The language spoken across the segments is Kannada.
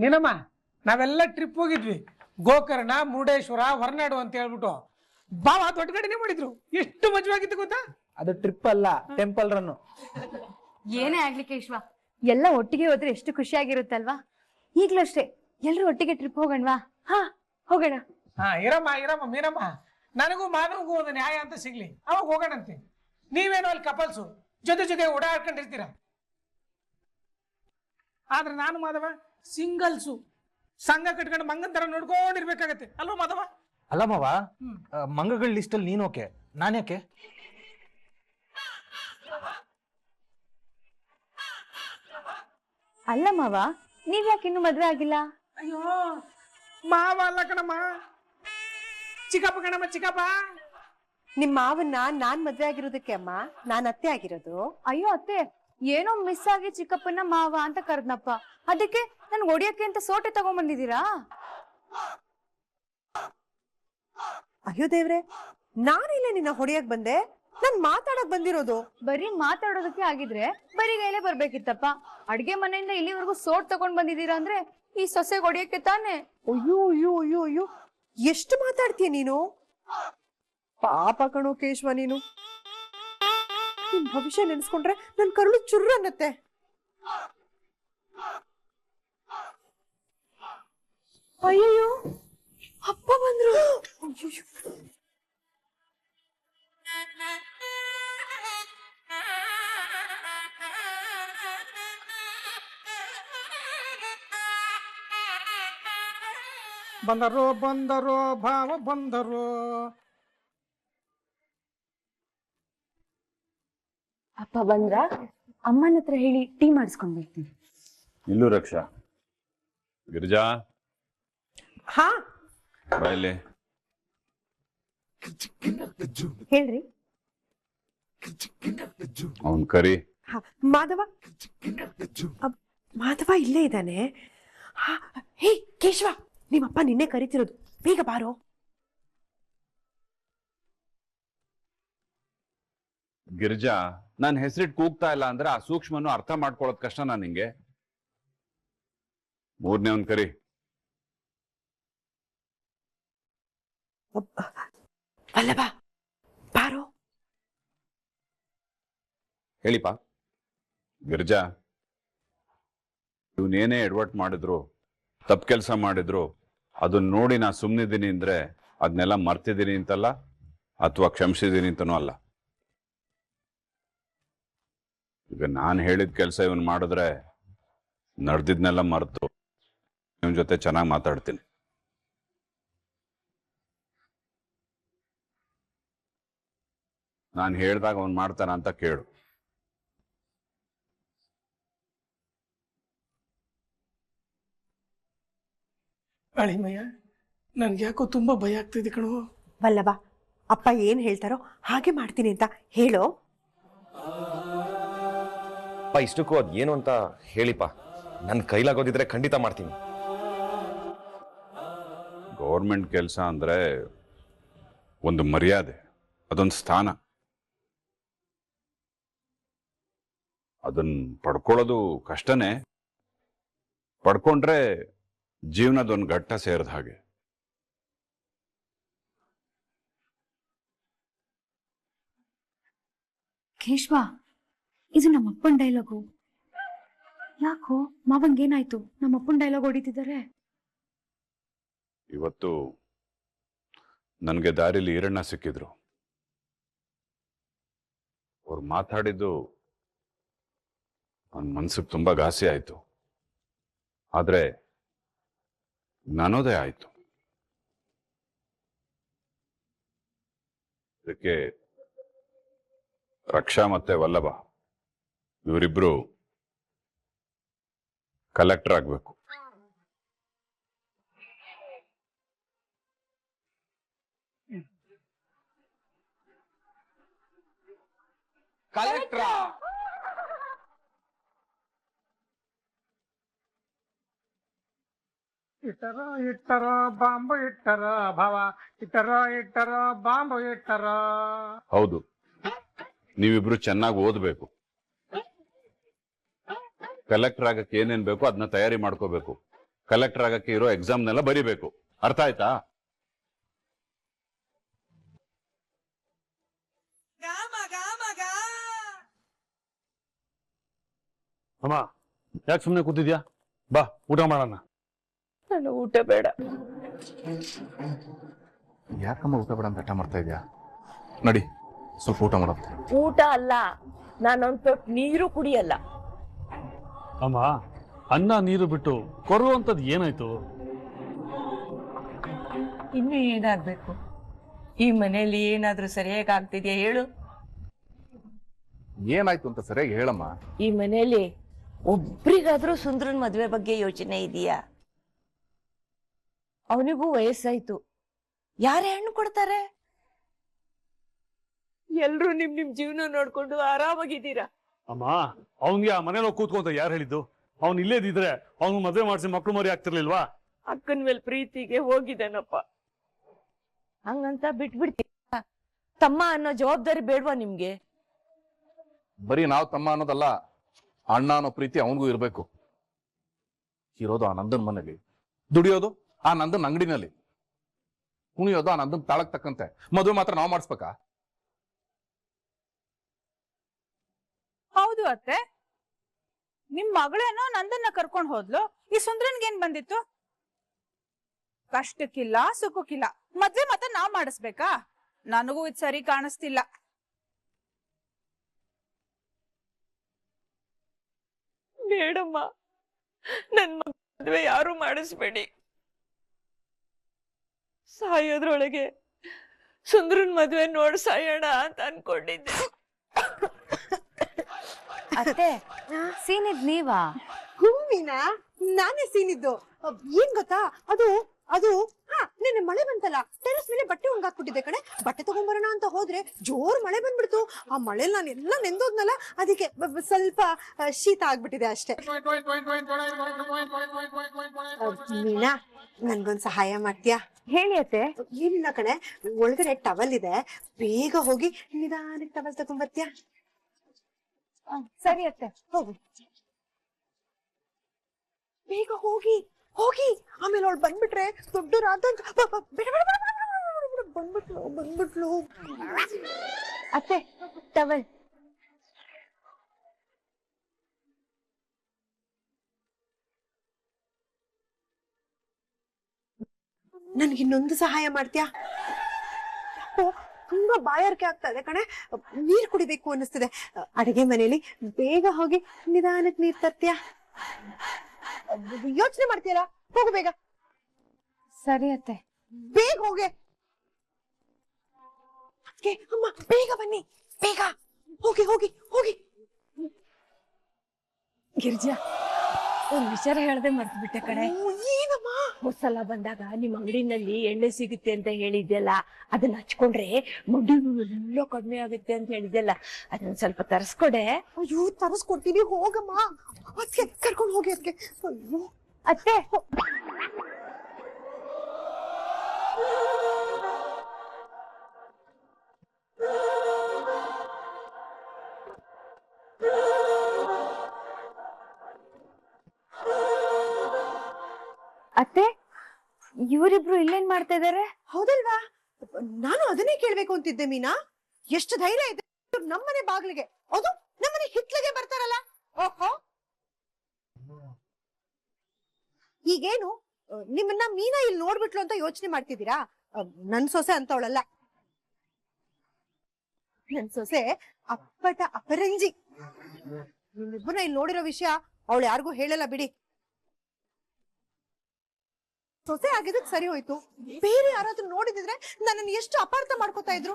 ನೀನಮ್ಮ ನಾವೆಲ್ಲ ಟ್ರಿಪ್ ಹೋಗಿದ್ವಿ, ಗೋಕರ್ಣ, ಮುರುಡೇಶ್ವರ, ಹೊರನಾಡು ಅಂತ ಹೇಳ್ಬಿಟ್ಟು ಬಾವ ದೊಡ್ಡ ಗಡಿನೇ ಮಾಡಿದ್ರು. ಎಷ್ಟು ಮಜವಾಗಿತ್ತು ಗೊತ್ತಾ? ಅದು ಟ್ರಿಪ್ ಅಲ್ಲ, ಟೆಂಪಲ್ ರನ್. ಏನೇ ಆಗ್ಲಿ ಕೇಶ್ವ, ಎಲ್ಲ ಒಟ್ಟಿಗೆ ಹೋದ್ರೆ ಎಷ್ಟು ಖುಷಿಯಾಗಿರುತ್ತಲ್ವಾ? ಈಗ್ಲೂ ಅಷ್ಟೇ, ಎಲ್ರು ಒಟ್ಟಿಗೆ ಟ್ರಿಪ್ ಹೋಗೋಣವಾ? ಹಾ ಹೋಗೋಣ. ಇರಮ್ಮ ಮೀರಮ್ಮ, ನನಗೂ ಮಾನವಗೂ ಒಂದು ನ್ಯಾಯ ಅಂತ ಸಿಗ್ಲಿ, ಅವಾಗ ಹೋಗೋಣಂತೆ. ನೀವೇನೋ ಅಲ್ಲಿ ಕಪಲ್ಸು ಜೊತೆ ಓಡಾಡ್ಕೊಂಡಿರ್ತೀರ, ಆದ್ರೆ ನಾನು ಮಾಧವ ಸಿಂಗಲ್ಸು, ಸಂಘ ಕಟ್ಕೊಂಡು ಮಂಗನ್ ತರ ನೋಡ್ಕೊಂಡಿರ್ಬೇಕಾಗತ್ತೆ ಅಲ್ವಾ ಮಾಧವ? ಅಲ್ಲ ಮಾವ, ಮಂಗಗಳ ಲಿಸ್ಟ್ ಅಲ್ಲಿ ನೀನ್ ಓಕೆ, ನಾನ್ಯಾಕೆ? ಅಲ್ಲ ಮಾವ, ನೀವ್ ಯಾಕೆ ಇನ್ನು ಮದ್ವೆ ಆಗಿಲ್ಲ? ಅಯ್ಯೋ ಮಾವ ಅಲ್ಲ ಕಣಮ್ಮ, ಚಿಕ್ಕಪ್ಪ ಕಣಮ್ಮ, ಚಿಕ್ಕಪ್ಪ. ನಿಮ್ ಮಾವನ್ನ ನಾನ್ ಮದ್ವೆ ಆಗಿರೋದಕ್ಕೆ ಅಮ್ಮ, ನಾನ್ ಅತ್ತೆ ಆಗಿರೋದು. ಅಯ್ಯೋ ಅತ್ತೆ, ಏನೋ ಮಿಸ್ ಆಗಿ ಚಿಕ್ಕಪ್ಪನ ಮಾವ ಅಂತ ಕರೆದ್ನಪ್ಪ, ಅದಕ್ಕೆ ನನ್ ಒಡಿಯಕ್ಕೆ ಅಂತ ಸೋಟೆ ತಗೊಂಡ್ಬಂದಿದ್ದೀರಾ? ಅಯ್ಯೋ ದೇವ್ರೆ, ನಾನಿಲ್ಲ ನಿನ್ನ ಹೊಡಿಯಕ್ ಬಂದೆ, ನಾನ್ ಮಾತಾಡಕ್ ಬಂದಿರೋದು. ಬರೀ ಮಾತಾಡೋದಕ್ಕೆ ಆಗಿದ್ರೆ ಬರೀ ಗೈಲೆ ಬರ್ಬೇಕಿತ್ತಪ್ಪ. ಅಡ್ಗೆ ಮನೆಯಿಂದ ಇಲ್ಲಿವರೆಗೂ ಸೋಟ್ ತಗೊಂಡ್ ಬಂದಿದ್ದೀರಾ ಅಂದ್ರೆ ಈ ಸೊಸೆ ಹೊಡಿಯಕ್ಕೆ ತಾನೆ. ಅಯ್ಯೋ ಅಯ್ಯೋ ಅಯ್ಯೋ ಅಯ್ಯೋ, ಎಷ್ಟು ಮಾತಾಡ್ತೀಯ ನೀನು? ಪಾಪ ಕಣೋ ಕೇಶವ ನೀನು. ನಿನ್ ಭವಿಷ್ಯ ನೆನೆಸ್ಕೊಂಡ್ರೆ ನನ್ ಕರುಳು ಚುರ್ರ ಅನ್ನತ್ತೆ. ಅಯ್ಯಯ್ಯೋ, ಅಪ್ಪ ಬಂದ್ರು. ಬಂದರು ಭಾವ ಬಂದರು. ಅಪ್ಪ ಬಂದ್ರ? ಅಮ್ಮನ ಹತ್ರ ಹೇಳಿ ಟೀ ಮಾಡಿಸ್ಕೊಂಡ್ ಬರ್ತೀನಿ. ಇಲ್ಲೂ ರಕ್ಷಾ. ಗಿರಿಜಾ, ಹಾ ಬಾಯಲ್ಲಿ. ಹೇಳ್ರಿ. ಅವನ್ ಕರಿ. ಮಾಧವ, ಮಾಧವ ಇಲ್ಲೇ ಇದ್ದಾನೆ. ಹೇ ಕೇಶವ, ನಿಮ್ಮಪ್ಪ ನಿನ್ನೆ ಕರಿತಿರೋದು, ಬೇಗ ಬಾರೋ. ಗಿರಿಜಾ, ನಾನು ಹೆಸರಿಟ್ಟು ಕೂಗ್ತಾ ಇಲ್ಲ ಅಂದ್ರೆ ಆ ಸೂಕ್ಷ್ಮನು ಅರ್ಥ ಮಾಡ್ಕೊಳ್ಳೋದ್ ಕಷ್ಟ. ನಾನು ನಿಂಗೆ ಮೂರನೇ ಒಂದ್ ಕರಿ. ವಲ್ಲಭ, ಬಾರೋ. ಹೇಳಿಪ್ಪ. ಗಿರಿಜಾ, ಇವನೇನೇ ಎಡವಟ್ ಮಾಡಿದ್ರು, ತಪ್ಪು ಕೆಲಸ ಮಾಡಿದ್ರು, ಅದನ್ನ ನೋಡಿ ನಾ ಸುಮ್ಮನಿದ್ದೀನಿ ಅಂದ್ರೆ ಅದನ್ನೆಲ್ಲ ಮರ್ತಿದ್ದೀನಿ ಅಂತಲ್ಲ, ಅಥವಾ ಕ್ಷಮಿಸಿದ್ದೀನಿ ಅಂತನೂ ಅಲ್ಲ. ಈಗ ನಾನು ಹೇಳಿದ ಕೆಲಸ ಇವನ್ ಮಾಡಿದ್ರೆ ನಡೆದಿದ್ನೆಲ್ಲ ಮರೆತು ಇವನ್ ಜೊತೆ ಚೆನ್ನಾಗಿ ಮಾತಾಡ್ತೀನಿ. ನಾನು ಹೇಳ್ದಾಗ ಅವನ್ ಮಾಡ್ತಾನ ಅಂತ ಕೇಳು. ಅಳಿಮಯ್ಯ, ನನ್ಗೆ ಯಾಕೋ ತುಂಬಾ ಭಯ ಆಗ್ತಿದೆ ಕಣೋ. ವಲ್ಲಭ, ಅಪ್ಪ ಏನ್ ಹೇಳ್ತಾರೋ ಹಾಗೆ ಮಾಡ್ತೀನಿ ಅಂತ ಹೇಳೋ. ಅಪ್ಪ ಇಷ್ಟಕ್ಕೂ ಅದ್ ಏನು ಅಂತ ಹೇಳಿಪ್ಪ, ನನ್ನ ಕೈಲಾಗೋದಿದ್ರೆ ಖಂಡಿತ ಮಾಡ್ತೀನಿ. ಗೌರ್ಮೆಂಟ್ ಕೆಲಸ ಅಂದ್ರೆ ಒಂದು ಮರ್ಯಾದೆ, ಅದೊಂದು ಸ್ಥಾನ. ಅದನ್ನ ಪಡ್ಕೊಳ್ಳೋದು ಕಷ್ಟನೇ, ಪಡ್ಕೊಂಡ್ರೆ ಜೀವನದೊಂದು ಘಟ್ಟ ಸೇರಿದ ಹಾಗೆ. ಕೇಶ್ವ, ಇದು ನಮ್ಮಪ್ಪನ ಡೈಲಾಗು. ಯಾಕೋ ಮಾವಂಗೇನಾಯ್ತು? ನಮ್ಮಪ್ಪನ ಡೈಲಾಗ್ ಹೊಡಿತಿದ್ದಾರೆ. ಇವತ್ತು ನನಗೆ ದಾರಿಲಿ ಈರಣ್ಣ ಸಿಕ್ಕಿದ್ರು. ಅವ್ರು ಮಾತಾಡಿದ್ದು ನನ್ನ ಮನ್ಸಿಗೆ ತುಂಬಾ ಘಾಸಿ ಆಯ್ತು. ಆದ್ರೆ ಜ್ಞಾನೋದಯ ಆಯ್ತು. ಅದಕ್ಕೆ ರಕ್ಷಾ ಮತ್ತೆ ವಲ್ಲಭ ಇವರಿಬ್ರು ಕಲೆಕ್ಟರ್ ಆಗ್ಬೇಕು. ಕಲೆಕ್ಟ್ರಾ? ಇಟ್ಟರ ಬಾಂಬು ಇಟ್ಟರ ಭಾವ, ಇಟ್ಟರ ಬಾಂಬು ಇಟ್ಟರ. ಹೌದು, ನೀವಿಬ್ರು ಚೆನ್ನಾಗಿ ಓದ್ಬೇಕು. ಕಲೆಕ್ಟರ್ ಆಗಕ್ಕೆ ಏನೇನ್ ಬೇಕೋ ಅದನ್ನ ತಯಾರಿ ಮಾಡ್ಕೋಬೇಕು. ಕಲೆಕ್ಟರ್ ಆಗಕ್ಕೆ ಇರೋ ಎಕ್ಸಾಮ್ನೆಲ್ಲ ಬರಿಬೇಕು. ಅರ್ಥ ಆಯ್ತಾ? ಅಮ್ಮ ಯಾಕೆ ಸುಮ್ಮನೆ ಕೂತಿದ್ಯಾ? ಬಾ ಊಟ ಮಾಡೋಣ. ನಾನು ಊಟ ಬೇಡ. ಯಾಕಮ್ಮ ಊಟ ಬೇಡ ಅಂತ ಹಠ ಮಾಡ್ತಾ ಇದ್ಯಾ? ನಡಿ ಸ್ವಲ್ಪ ಊಟ ಮಾಡೋದು. ಊಟ ಅಲ್ಲ, ನಾನೊಂದ್ ತೊಟ್ಟು ನೀರು ಕುಡಿಯಲ್ಲ. ಅಮ್ಮ ಅನ್ನ ನೀರು ಬಿಟ್ಟು ಕೊರುವಂಥದ್ದು ಏನಾಯ್ತು? ಇನ್ನು ಏನಾಗ್ಬೇಕು? ಈ ಮನೇಲಿ ಏನಾದ್ರೂ ಸರಿಯಾಗಿ ಆಗ್ತಿದ್ಯಾ ಹೇಳು? ಏನಾಯ್ತು ಅಂತ ಸರಿಯಾಗಿ ಹೇಳಮ್ಮ. ಈ ಮನೇಲಿ ಒಬ್ರಿಗಾದ್ರೂ ಸುಂದ್ರನ್ ಮದ್ವೆ ಬಗ್ಗೆ ಯೋಚನೆ ಇದೆಯಾ? ಅವನಿಗೂ ವಯಸ್ಸಾಯ್ತು, ಯಾರೇ ಹೆಣ್ಣು ಕೊಡ್ತಾರೆ? ಎಲ್ರು ನಿಮ್ ಜೀವನ ನೋಡ್ಕೊಂಡು ಆರಾಮಾಗಿದ್ದೀರಾ. ಅಮ್ಮ ಅವನ್ಗೆ ಆ ಮನೇಲಿ ಹೋಗಿ ಕೂತ್ಕೊಂತ ಯಾರು ಹೇಳಿದ್ದು? ಅವ್ನು ಇಲ್ಲೇದಿದ್ರೆ ಅವ್ನು ಮದ್ವೆ ಮಾಡಿಸಿ ಮಕ್ಳು ಮರಿ ಆಗ್ತಿರ್ಲಿಲ್ವಾ? ಅಕ್ಕನ ಮೇಲೆ ಪ್ರೀತಿಗೆ ಹೋಗಿದ್ದಾನಪ್ಪ. ಹಂಗಂತ ಬಿಟ್ಬಿಡ್ತೀಯ? ತಮ್ಮ ಅನ್ನೋ ಜವಾಬ್ದಾರಿ ಬೇಡ್ವಾ ನಿಮ್ಗೆ? ಬರೀ ನಾವು ತಮ್ಮ ಅನ್ನೋದಲ್ಲ, ಅಣ್ಣ ಅನ್ನೋ ಪ್ರೀತಿ ಅವನಿಗೂ ಇರ್ಬೇಕು. ಇರೋದು ಆ ನಂದನ್ ಮನೇಲಿ, ದುಡಿಯೋದು ಆ ನಂದನ್ ಅಂಗಡಿನಲ್ಲಿ, ಕುಣಿಯೋದು ಆ ನಂದನ್ ತಾಳಕ್ ತಕ್ಕಂತೆ. ಮದುವೆ ಮಾತ್ರ ನಾವು ಮಾಡಿಸ್ಬೇಕಾ? ಹೌದು ಅತ್ತೆ, ನಿಮ್ ಮಗಳೇನೋ ನಂದನ್ನ ಕರ್ಕೊಂಡ್ ಹೋದ್ಲು, ಈ ಸುಂದ್ರನ್ಗೇನ್ ಬಂದಿತ್ತು? ಕಷ್ಟಕ್ಕಿಲ್ಲ ಸುಖಕ್ಕಿಲ್ಲ, ಮದ್ವೆ ಮಾತ್ರ ನಾವ್ ಮಾಡಿಸ್ಬೇಕಾ? ನನಗೂ ಇದು ಸರಿ ಕಾಣಿಸ್ತಿಲ್ಲ. ಬೇಡಮ್ಮ, ನನ್ ಮದ್ವೆ ಯಾರು ಮಾಡಿಸ್ಬೇಡಿ. ಸಾಯೋದ್ರೊಳಗೆ ಸುಂದ್ರನ್ ಮದ್ವೆ ನೋಡ್ ಸಾಯೋಣ ಅಂತ ಅನ್ಕೊಂಡಿದ್ದೆ. ಅತ್ತೆ ಸೀನಿದ್ ನೀವಾ? ಹೂವಿನ ನಾನೇ ಸೀನಿದ್ದು. ಏನ್ ಗೊತ್ತಾ, ಅದು ಅದು ನಿನ್ನೆ ಮಳೆ ಬಂತಲ್ಲ, ಟೆರೆಸ್ ಮೇಲೆ ಬಟ್ಟೆ ಒಣಗಾಕ್ಬಿಟ್ಟಿದ್ದೆ ಕಣೆ. ಬಟ್ಟೆ ತಗೊಂಡ್ಬರೋಣ ಅಂತ ಹೋದ್ರೆ ಜೋರ್ ಮಳೆ ಬಂದ್ಬಿಡ್ತು. ಆ ಮಳೆಲ್ ನಾನೆಲ್ಲ ನೆಂದೋದ್ನಲ್ಲ, ಅದಕ್ಕೆ ಸ್ವಲ್ಪ ಶೀತ ಆಗ್ಬಿಟ್ಟಿದೆ ಅಷ್ಟೇ. ಮೀನಾ, ನನ್ಗೊಂದ್ ಸಹಾಯ ಮಾಡ್ತೀಯಾ? ಹೇಳಿ ಅತ್ತೆ. ಏನಿಲ್ಲ ಕಣೆ, ಒಳಗಡೆ ಟವಲ್ ಇದೆ, ಬೇಗ ಹೋಗಿ ನಿಧಾನಕ್ಕೆ ಟವಲ್ ತಗೊಂಡ್ಬರ್ತೀಯಾ? ಸರಿ ಅತ್ತೆ. ಹೋಗು, ಬೇಗ ಹೋಗಿ ಹೋಗಿ. ಆಮೇಲೆ ಅವಳು ಬಂದ್ಬಿಟ್ರೆ ದೊಡ್ಡ ರಾಧಾಂಕ ಬಂದ್ಬಿಟ್ಲು. ಅತ್ತೆ ಟವಲ್. ನನ್ಗಿನ್ನೊಂದು ಸಹಾಯ ಮಾಡ್ತೀಯಾ? ತುಂಬಾ ಬಾಯಾರಿಕೆ ಆಗ್ತಾ ಇದೆ ಕಣೆ, ನೀರ್ ಕುಡಿಬೇಕು ಅನ್ನಿಸ್ತಿದೆ. ಅಡಿಗೆ ಮನೇಲಿ ಬೇಗ ಹೋಗಿ ನಿಧಾನಕ್ಕೆ ನೀರ್ ತರ್ತೀಯಾ? ಯೋಚನೆ ಮಾಡ್ತೀಯಲ್ಲ, ಹೋಗು ಬೇಗ. ಸರಿ ಅತ್ತೆ. ಬೇಗ ಹೋಗೆ. ಅಮ್ಮ ಬೇಗ ಬನ್ನಿ, ಬೇಗ ಹೋಗಿ ಹೋಗಿ ಹೋಗಿ. ಗಿರ್ಜಾ, ಒಂದ್ ವಿಚಾರ ಹೇಳ್ದೆ ಮರ್ತು ಬಿಟ್ಟೆ ಕಣೆ. ಏನಮ್ಮ? ಹೊಸಲ ಬಂದಾಗ ನಿಮ್ ಅಂಗಡಿನಲ್ಲಿ ಎಣ್ಣೆ ಸಿಗುತ್ತೆ ಅಂತ ಹೇಳಿದ್ಯಲ್ಲ, ಅದನ್ನ ಹಚ್ಕೊಂಡ್ರೆ ಮಡಿಲು ಎಲ್ಲ ಕಡಿಮೆ ಆಗುತ್ತೆ ಅಂತ ಹೇಳಿದ್ಯಲ್ಲ, ಅದನ್ನ ಸ್ವಲ್ಪ ತರಿಸ್ಕೊಡೆ. ಅಯ್ಯೋ ತರಿಸ್ಕೊಡ್ತೀನಿ, ಹೋಗಮ್ಮ. ಅದಕ್ಕೆ ಕರ್ಕೊಂಡು ಹೋಗಿ. ಅದಕ್ಕೆ ಅಯ್ಯೋ ಅತ್ತೆ. ಅತ್ತೆ, ಇವರಿಬ್ರು ಇಲ್ಲೇನ್ ಮಾಡ್ತಾ ಇದಾರೆ? ಹೌದಲ್ವಾ, ನಾನು ಅದನ್ನೇ ಕೇಳ್ಬೇಕು ಅಂತಿದ್ದೆ ಮೀನಾ. ಎಷ್ಟು ಧೈರ್ಯ ಇದೆ ನಮ್ಮನೆ ಬಾಗ್ಲಿಗೆ, ಅದು ನಮ್ಮನೆ ಹಿತ್ಲಿಗೆ ಬರ್ತಾರಲ್ಲ. ಓಹೋ, ಈಗೇನು ನಿಮ್ಮನ್ನ ಮೀನಾ ಇಲ್ಲಿ ನೋಡ್ಬಿಟ್ಲು ಅಂತ ಯೋಚನೆ ಮಾಡ್ತಿದ್ದೀರಾ? ನನ್ ಸೊಸೆ ಅಂತವಳಲ್ಲ, ನನ್ ಸೊಸೆ ಅಪ್ಪಟ ಅಪರಂಜಿ. ನಿಮ್ಮಿಬ್ಬರನ್ನ ಇಲ್ಲಿ ನೋಡಿರೋ ವಿಷಯ ಅವಳು ಯಾರಿಗೂ ಹೇಳಲ್ಲ ಬಿಡಿ. ಸೊಸೆ ಆಗಿದ್ದಕ್ಕೆ ಸರಿ ಹೋಯ್ತು, ಬೇರೆ ಯಾರಾದ್ರೂ ನೋಡಿದಿದ್ರೆ ನನ್ನನ್ನು ಎಷ್ಟು ಅಪಾರ್ಥ ಮಾಡ್ಕೋತಾ ಇದ್ರು.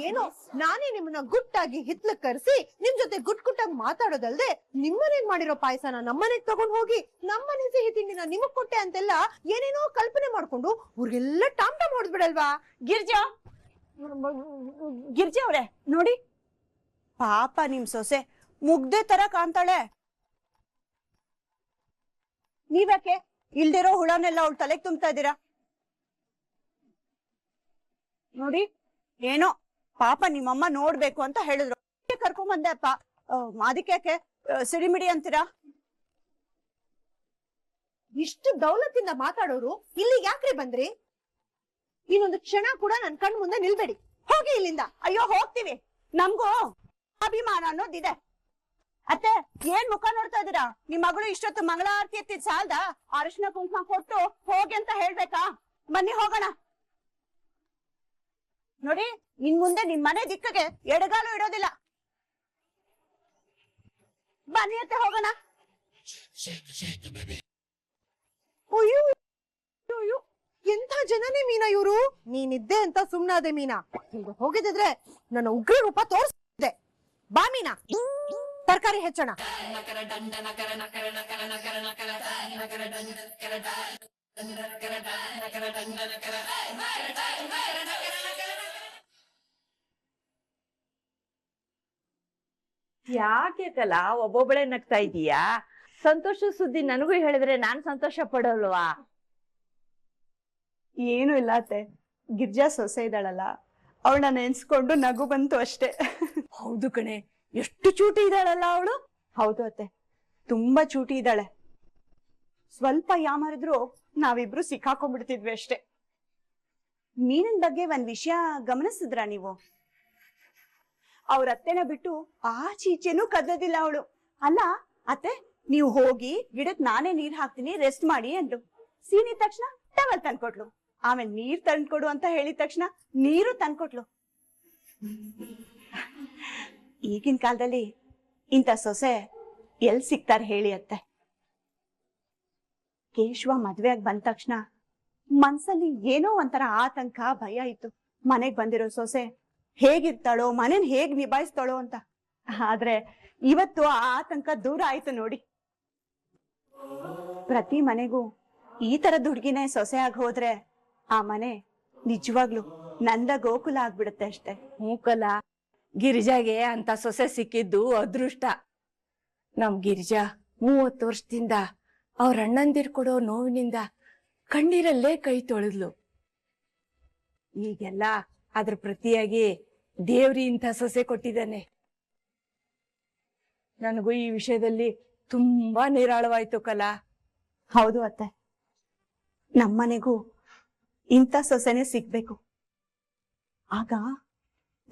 ಏನೋ ನಾನೇ ನಿಮ್ಮನ್ನ ಗುಟ್ಟಾಗಿ ಹಿತ್ಲಕ್ ಕರೆಸಿ ನಿಮ್ ಜೊತೆ ಗುಟ್ಟಾಗಿ ಮಾತಾಡೋದಲ್ದೆ, ನಿಮ್ಮನೆಗ್ ಮಾಡಿರೋ ಪಾಯಸನ ನಮ್ಮನೆಗ್ ತಗೊಂಡ್ ಹೋಗಿ ನಮ್ಮನೆ ಸಿಹಿ ತಿಂಡಿನ ನಿಮಗ್ ಕೊಟ್ಟೆ ಅಂತೆಲ್ಲ ಏನೇನೋ ಕಲ್ಪನೆ ಮಾಡ್ಕೊಂಡು ಊರಿಗೆಲ್ಲ ಟಾಮ್ ಟಾಮ್ ಹೊಡ್ದ್ಬಿಡಲ್ವಾ? ಗಿರ್ಜಾ, ಗಿರ್ಜಾ ಅವ್ರೆ ನೋಡಿ, ಪಾಪ ನಿಮ್ ಸೊಸೆ ಮುಗ್ದೆ ತರ ಕಾಣ್ತಾಳೆ. ನೀವ್ಯಾಕೆ ಇಲ್ದಿರೋ ಹುಳನೆಲ್ಲ ಅವಳು ತಲೆಗೆ ತುಂಬ್ತಾ ಇದ್ದೀರಾ? ನೋಡಿ, ಏನೋ ಪಾಪ ನಿಮ್ಮಮ್ಮ ನೋಡ್ಬೇಕು ಅಂತ ಹೇಳಿದ್ರು, ಕರ್ಕೊಂಡ್ ಬಂದೆ ಅಪ್ಪ. ಅದಕ್ಕೆ ಸಿಡಿಮಿಡಿ ಅಂತೀರಾ? ಇಷ್ಟು ದೌಲತ್ತಿಂದ ಮಾತಾಡೋರು ಇಲ್ಲಿ ಯಾಕ್ರಿ ಬಂದ್ರಿ? ಇನ್ನೊಂದು ಕ್ಷಣ ಕೂಡ ನನ್ ಕಣ್ ಮುಂದೆ ನಿಲ್ಬೇಡಿ, ಹೋಗಿ ಇಲ್ಲಿಂದ. ಅಯ್ಯೋ ಹೋಗ್ತೀವಿ, ನಮ್ಗೂ ಅಭಿಮಾನ ಅನ್ನೋದಿದೆ. ಅತ್ತೆ ಏನ್ ಮುಖ ನೋಡ್ತಾ ಇದೀರಾ? ನಿಮ್ ಮಗಳು ಇಷ್ಟೊತ್ತು ಮಂಗಳಾರತಿ ಎತ್ತಿದ್ ಸಾಲ್ದ? ಅರಿಶಿನ ಕುಂಕುಮ ಕೊಟ್ಟು ಹೋಗಿ ಅಂತ ಹೇಳ್ಬೇಕಾ? ಬನ್ನಿ ಹೋಗೋಣ. ನೋಡಿ, ಇನ್ ಮುಂದೆ ನಿಮ್ ಮನೆ ದಿಕ್ಕಗೆ ಎಡಗಾಲು ಇಡೋದಿಲ್ಲ. ಬನ್ನಿ ಅತ್ತೆ ಹೋಗೋಣ. ಅಯ್ಯೋ ಅಯ್ಯೋ, ಎಂಥ ಜನನೇ ಮೀನಾ ಇವ್ರು. ನೀನಿದ್ದೆ ಅಂತ ಸುಮ್ನಾದೆ ಮೀನಾ. ಹೀಗೆ ಹೋಗಿದ್ರೆ ನನ್ನ ಉಗ್ರ ರೂಪ ತೋರಿಸ್ದೆ. ಬಾ ಮೀನಾ, ತರಕಾರಿ ಹೆಚ್ಚೋಣ. ಯಾಕೆ ಕಲಾ ಒಬ್ಬೊಬ್ಬಳೆ ನಗ್ತಾ ಇದೀಯಾ? ಸಂತೋಷ ಸುದ್ದಿ ನನಗೂ ಹೇಳಿದ್ರೆ ನಾನ್ ಸಂತೋಷ ಪಡೋಲ್ವಾ? ಏನು ಇಲ್ಲ ಅತ್ತೆ, ಗಿರ್ಜಾ ಸೊಸೆ ಇದ್ದಾಳಲ್ಲ, ಅವಳನ್ನ ನೆನ್ಸ್ಕೊಂಡು ನಗು ಬಂತು ಅಷ್ಟೇ. ಹೌದು ಕಣೆ, ಎಷ್ಟು ಚೂಟಿ ಇದ್ದಾಳಲ್ಲ ಅವಳು. ಹೌದು ಅತ್ತೆ, ತುಂಬಾ ಚೂಟಿ ಇದ್ದಾಳೆ. ಸ್ವಲ್ಪ ಯಾಮಾರಿದ್ರು ನಾವಿಬ್ರು ಸಿಕ್ಕಾಕೊಂಡ್ಬಿಡ್ತಿದ್ವಿ ಅಷ್ಟೇ. ಮೀನಿನ ಬಗ್ಗೆ ಒಂದ್ ವಿಷಯ ಗಮನಿಸಿದ್ರಾ ನೀವು? ಅವ್ರ ಅತ್ತೆನ ಬಿಟ್ಟು ಆಚೀಚೆನೂ ಕದ್ದೋದಿಲ್ಲ ಅವಳು. ಅಲ್ಲ ಅತ್ತೆ, ನೀವು ಹೋಗಿ ಗಿಡಕ್ ನಾನೇ ನೀರ್ ಹಾಕ್ತೀನಿ, ರೆಸ್ಟ್ ಮಾಡಿ ಅಂದ್ರು. ಸೀನಿದ ತಕ್ಷಣ ಟವಲ್ ತಂದ್ಕೊಟ್ಲು. ಆಮೇಲೆ ನೀರ್ ತಂದ್ಕೊಡು ಅಂತ ಹೇಳಿದ ತಕ್ಷಣ ನೀರು ತಂದ್ಕೊಟ್ಲು. ಈಗಿನ ಕಾಲದಲ್ಲಿ ಇಂಥ ಸೊಸೆ ಎಲ್ ಸಿಗ್ತಾರೆ ಹೇಳಿ ಅತ್ತೆ? ಕೇಶವ ಮದ್ವೆಯಾಗಿ ಬಂದ ತಕ್ಷಣ ಮನ್ಸಲ್ಲಿ ಏನೋ ಒಂಥರ ಆತಂಕ, ಭಯ ಇತ್ತು. ಮನೆಗ್ ಬಂದಿರೋ ಸೊಸೆ ಹೇಗಿರ್ತಾಳೋ, ಮನೇನ್ ಹೇಗ್ ನಿಭಾಯಿಸ್ತಾಳೋ ಅಂತ. ಆದ್ರೆ ಇವತ್ತು ಆ ಆತಂಕ ದೂರ ಆಯ್ತು ನೋಡಿ. ಪ್ರತಿ ಮನೆಗೂ ಈ ತರದ ಹುಡುಗಿನೇ ಸೊಸೆ ಆಗಿ ಹೋದ್ರೆ ಆ ಮನೆ ನಿಜವಾಗ್ಲು ನಂದ ಗೋಕುಲ ಆಗ್ಬಿಡುತ್ತೆ ಅಷ್ಟೇ. ಮೂಕಲ ಗಿರಿಜಾಗೆ ಅಂತ ಸೊಸೆ ಸಿಕ್ಕಿದ್ದು ಅದೃಷ್ಟ. ನಮ್ ಗಿರಿಜಾ 30 ವರ್ಷದಿಂದ ಅವ್ರ ಅಣ್ಣಂದಿರ್ ಕೊಡೋ ನೋವಿನಿಂದ ಕಣ್ಣೀರಲ್ಲೇ ಕೈ ತೊಳೆದ್ಲು. ಈಗೆಲ್ಲ ಅದ್ರ ಪ್ರತಿಯಾಗಿ ದೇವ್ರಿ ಇಂಥ ಸೊಸೆ ಕೊಟ್ಟಿದ್ದಾನೆ. ನನಗೂ ಈ ವಿಷಯದಲ್ಲಿ ತುಂಬಾ ನಿರಾಳವಾಯ್ತು ಕಲಾ. ಹೌದು ಅತ್ತೆ, ನಮ್ಮನೆಗೂ ಇಂಥ ಸೊಸೆನೆ ಸಿಗ್ಬೇಕು. ಆಗ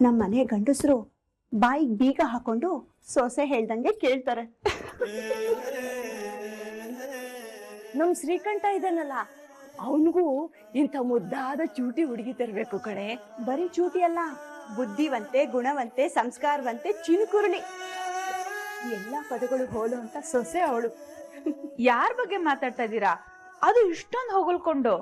ನಮ್ಮನೆ ಗಂಡಸರು ಬಾಯಿಗೆ ಬೀಗ ಹಾಕೊಂಡು ಸೊಸೆ ಹೇಳ್ದಂಗೆ ಕೇಳ್ತಾರೆ. ನಮ್ ಶ್ರೀಕಂಠ ಇದಾನಲ್ಲ, ಅವನಿಗೂ ಇಂಥ ಮುದ್ದಾದ ಚೂಟಿ ಹುಡುಗಿ ತರ್ಬೇಕು ಕಣೆ. ಬರೀ ಚೂಟಿ ಅಲ್ಲ, ಬುದ್ಧಿವಂತೆ, ಗುಣವಂತೆ, ಸಂಸ್ಕಾರವಂತೆ, ಚಿನುಕುರುಳಿ, ಎಲ್ಲಾ ಪದಗಳು ಹೋಲು ಅಂತ ಸೊಸೆ ಅವಳು. ಯಾರ ಬಗ್ಗೆ ಮಾತಾಡ್ತಾ ಇದ್ದೀರಾ? ಅದು ಇಷ್ಟೊಂದು ಹೊಗಳ್ಕೊಂಡು